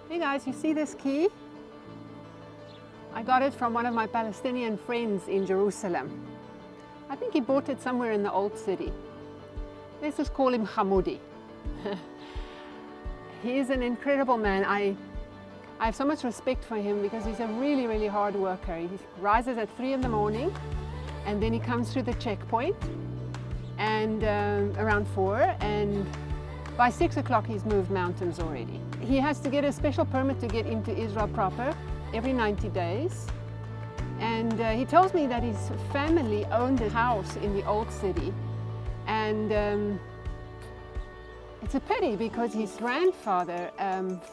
Hey guys, you see this key? I got it from one of my Palestinian friends in Jerusalem. I think he bought it somewhere in the old city. Let's just call him Hamoudi. He is an incredible man. I have so much respect for him because he's a really, really hard worker. He rises at 3 in the morning and then he comes through the checkpoint and around 4, and by 6 o'clock he's moved mountains already. He has to get a special permit to get into Israel proper every 90 days. And he tells me that his family owned a house in the old city, and it's a pity because his grandfather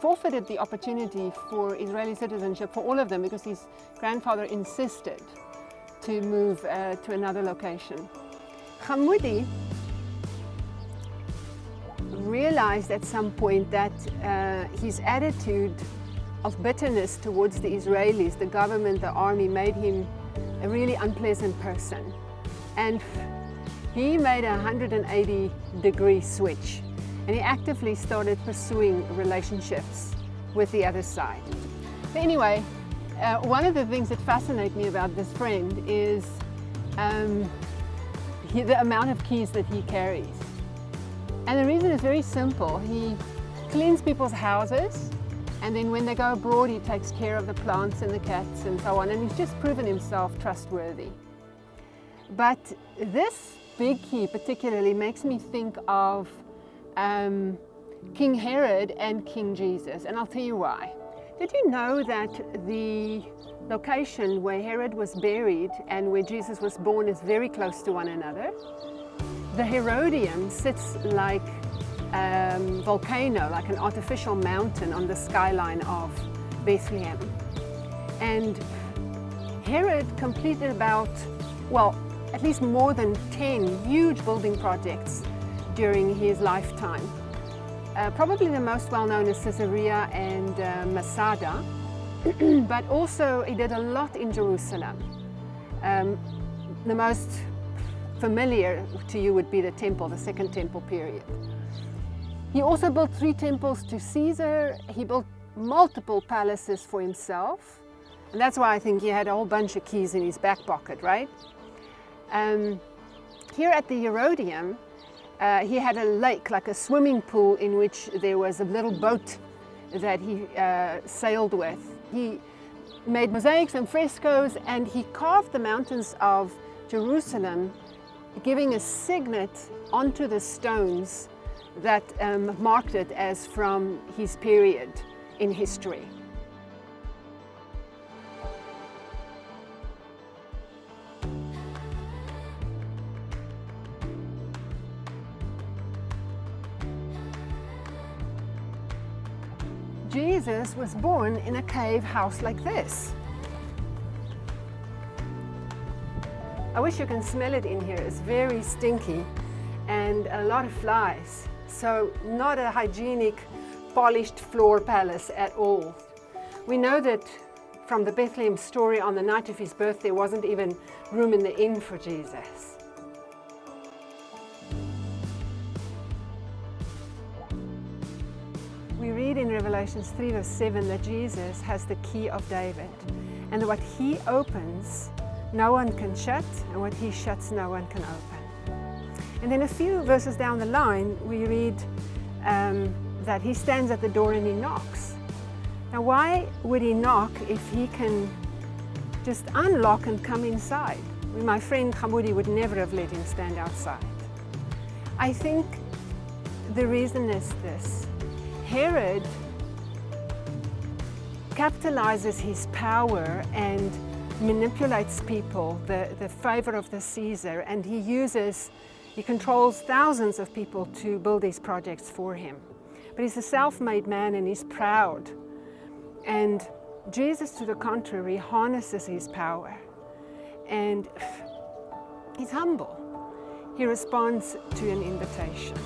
forfeited the opportunity for Israeli citizenship for all of them because his grandfather insisted to move to another location. Hamoudi realized at some point that his attitude of bitterness towards the Israelis, the government, the army, made him a really unpleasant person. And he made a 180-degree switch. And he actively started pursuing relationships with the other side. But anyway, one of the things that fascinate me about this friend is the amount of keys that he carries. And the reason is very simple. He cleans people's houses, and then when they go abroad, he takes care of the plants and the cats and so on, and he's just proven himself trustworthy. But this big key particularly makes me think of King Herod and King Jesus, and I'll tell you why. Did you know that the location where Herod was buried and where Jesus was born is very close to one another? The Herodium sits like a volcano, like an artificial mountain on the skyline of Bethlehem. And Herod completed about, well, at least more than 10 huge building projects during his lifetime. Probably the most well-known is Caesarea and Masada, but also he did a lot in Jerusalem. The most familiar to you would be the temple, the Second Temple period. He also built 3 temples to Caesar. He built multiple palaces for himself, and that's why I think he had a whole bunch of keys in his back pocket, right? Here at the Herodium, he had a lake, like a swimming pool, in which there was a little boat that he sailed with. He made mosaics and frescoes, and he carved the mountains of Jerusalem, giving a signet onto the stones that marked it as from his period in history. Jesus was born in a cave house like this. I wish you can smell it in here. It's very stinky and a lot of flies. So not a hygienic, polished floor palace at all. We know that from the Bethlehem story, on the night of his birth, there wasn't even room in the inn for Jesus. We read in Revelation 3 verse 7 that Jesus has the key of David, and what he opens, no one can shut, and what he shuts, no one can open. And then a few verses down the line, we read that he stands at the door and he knocks. Now, why would he knock if he can just unlock and come inside? My friend Hamoudi would never have let him stand outside. I think the reason is this. Herod capitalizes his power and manipulates people, the favor of the Caesar, and he controls thousands of people to build these projects for him. But he's a self-made man and he's proud. And Jesus, to the contrary, harnesses his power. And he's humble. He responds to an invitation.